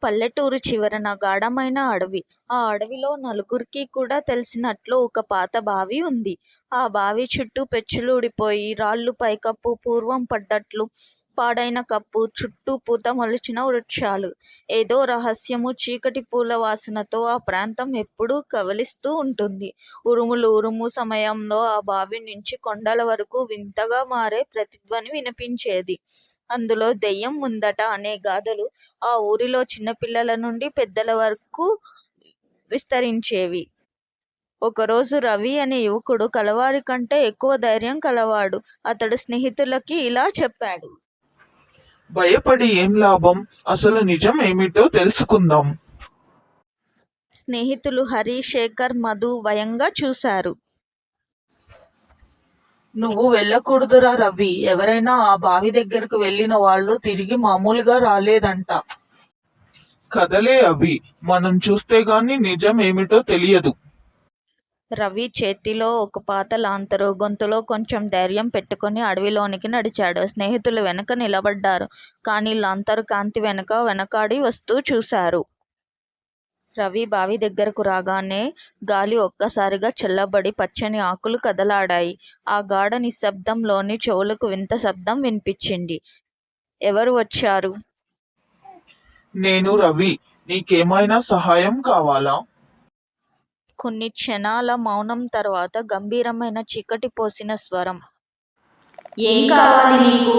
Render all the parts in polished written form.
పల్లెటూరు చివరన గాఢమైన అడవి. ఆ అడవిలో నలుగురికి కూడా తెలిసినట్లు ఒక పాత బావి ఉంది. ఆ బావి చుట్టూ పెచ్చులు ఊడిపోయి, రాళ్ళు పైకప్పు పూర్వం పడ్డట్లు పాడైన కప్పు, చుట్టూ పూత మొలిచిన వృక్షాలు. ఏదో రహస్యము చీకటి పూల వాసనతో ఆ ప్రాంతం ఎప్పుడూ కవలిస్తూ ఉంటుంది. ఉరుము సమయంలో ఆ బావి నుంచి కొండల వరకు వింతగా మారే ప్రతిధ్వని వినిపించేది. అందులో దెయ్యం ఉందట అనే గాథలు ఆ ఊరిలో చిన్నపిల్లల నుండి పెద్దల వరకు విస్తరించేవి. ఒకరోజు రవి అనే యువకుడు కలవారి కంటే ఎక్కువ ధైర్యం కలవాడు. అతడు స్నేహితులకి ఇలా చెప్పాడు. భయపడి ఏం లాభం? అసలు నిజం ఏమిటో తెలుసుకుందాం. స్నేహితులు హరి, శేఖర్, మధు భయంగా చూశారు. నువ్వు వెళ్ళకూడదురా రవి. ఎవరైనా ఆ బావి దగ్గరకు వెళ్ళిన వాళ్ళు తిరిగి మామూలుగా రాలేదంట. కదలే అవి. మనం చూస్తే గాని నిజం ఏమిటో తెలియదు. రవి చేతిలో ఒక పాత లాంతరు, గొంతులో కొంచెం ధైర్యం పెట్టుకుని అడవిలోనికి నడిచాడు. స్నేహితులు వెనక నిలబడ్డారు. కానీ లాంతరు కాంతి వెనకాడి వస్తూ చూశారు. రవి బావి దగ్గరకు రాగానే గాలి ఒక్కసారిగా చల్లబడి పచ్చని ఆకులు కదలాడాయి. ఆ గాఢ నిశ్శబ్దంలోని చెవులకు వింత శబ్దం వినిపించింది. ఎవరు వచ్చారు? నేను రవి. నీకేమైనా సహాయం కావాలా? కొన్ని క్షణాల మౌనం తర్వాత గంభీరమైన చీకటి పోసిన స్వరం. ఏం కావాలి నీకు?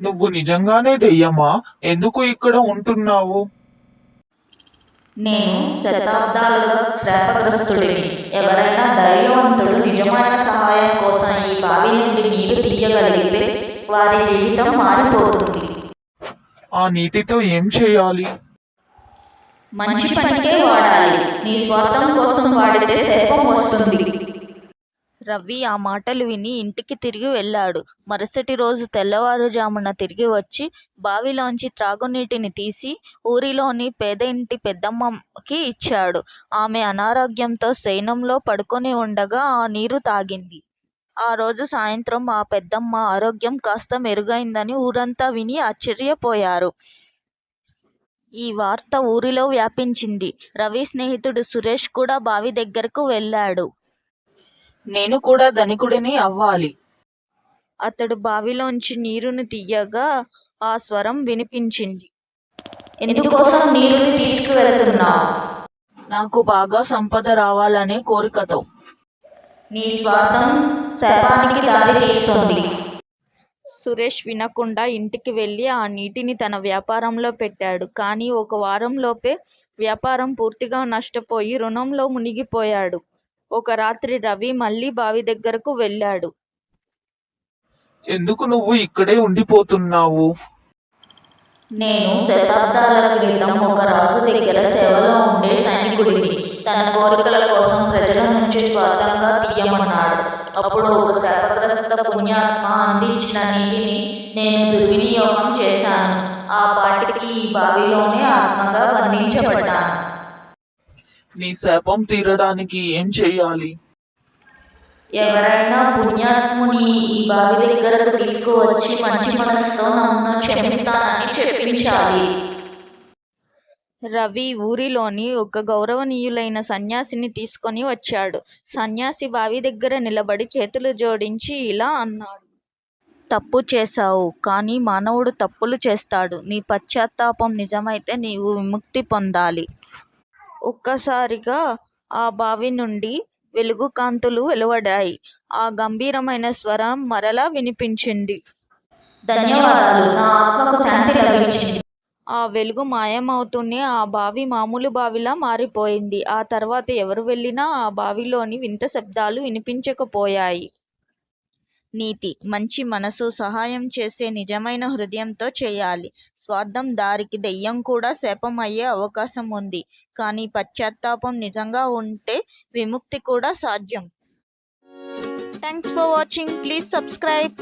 నువ్వు నిజంగానే దెయ్యమా? ఎందుకు ఇక్కడ ఉంటున్నావు? నేను శతాబ్దాలుగా శాపగ్రస్తుడిని. ఎవరైనా ధైర్యవంతుడు నిజమైన సహాయం కోసం ఈ బావి నుండి నీరు తీయగలిగితే వారి జీవితం మారిపోతుంది. ఆ నీటితో ఏం చేయాలి? మంచి పనికే వాడాలి. నీ స్వార్థం కోసం వాడితే శాపం వస్తుంది. రవి ఆ మాటలు విని ఇంటికి తిరిగి వెళ్ళాడు. మరుసటి రోజు తెల్లవారుజామున తిరిగి వచ్చి బావిలోంచి త్రాగునీటిని తీసి ఊరిలోని పేద ఇంటి పెద్దమ్మకి ఇచ్చాడు. ఆమె అనారోగ్యంతో శయనంలో పడుకొని ఉండగా ఆ నీరు తాగింది. ఆ రోజు సాయంత్రం ఆ పెద్దమ్మ ఆరోగ్యం కాస్త మెరుగైందని ఊరంతా విని ఆశ్చర్యపోయారు. ఈ వార్త ఊరిలో వ్యాపించింది. రవి స్నేహితుడు సురేష్ కూడా బావి దగ్గరకు వెళ్ళాడు. నేను కూడా ధనికుడిని అవ్వాలి. అతడు బావిలోంచి నీరును తీయగా ఆ స్వరం వినిపించింది. ఎందుకోసం నీరుని తీసుకువెళ్తున్నావు? నాకు బాగా సంపద రావాలనే కోరికతో. నీ స్వార్థం శాపానికి దారి తీస్తుంది. సురేష్ వినకుండా ఇంటికి వెళ్ళి ఆ నీటిని తన వ్యాపారంలో పెట్టాడు. కానీ ఒక వారంలోపే వ్యాపారం పూర్తిగా నష్టపోయి రుణంలో మునిగిపోయాడు. ఒక రాత్రి రవి మళ్ళీ బావి దగ్గరకు వెళ్ళాడు. ఎందుకు నువ్వు ఇక్కడే ఉండిపోతున్నావు? నేను శతాబ్దాల క్రితం ఒక రాజు దగ్గర సేవలో ఉండే సైనికుడిని. తన కోరికల కోసం ప్రజల నుంచి స్వార్థంగా తీయమన్నాడు. అప్పుడు ఒక శాపగ్రస్త పుణ్యాత్మ అందించిన నీటిని నేను దుర్వినియోగం చేశాను. ఆ పాటికి ఈ బావిలోనే ఆత్మగా బంధించబడ్డాను. నీ శాపం తీరడానికి ఏం చెయ్యాలి? ఎవరైనా పుణ్యాత్ముని ఈ బావి దగ్గరకు తీసుకువచ్చి మంచి మనసుతో నన్ను క్షమిస్తానని చెప్పించాలి. రవి ఊరిలోని ఒక గౌరవనీయులైన సన్యాసిని తీసుకొని వచ్చాడు. సన్యాసి బావి దగ్గర నిలబడి చేతులు జోడించి ఇలా అన్నాడు. తప్పు చేశావు, కానీ మానవుడు తప్పులు చేస్తాడు. నీ పశ్చాత్తాపం నిజమైతే నీవు విముక్తి పొందాలి. ఒక్కసారిగా ఆ బావి నుండి వెలుగు కాంతులు వెలువడాయి. ఆ గంభీరమైన స్వరం మరలా వినిపించింది. ధన్యవాదాలు, నా ఆత్మకు శాంతి లభించింది. ఆ వెలుగు మాయమవుతూనే ఆ బావి మామూలు బావిలా మారిపోయింది. ఆ తర్వాత ఎవరు వెళ్ళినా ఆ బావిలోని వింత శబ్దాలు వినిపించకపోయాయి. నీతి: మంచి మనసు సహాయం చేసే నిజమైన హృదయంతో చేయాలి. స్వార్థం దారికి దెయ్యం కూడా శాపం అయ్యే అవకాశం ఉంది. కానీ పశ్చాత్తాపం నిజంగా ఉంటే విముక్తి కూడా సాధ్యం. Thanks for watching. Please subscribe.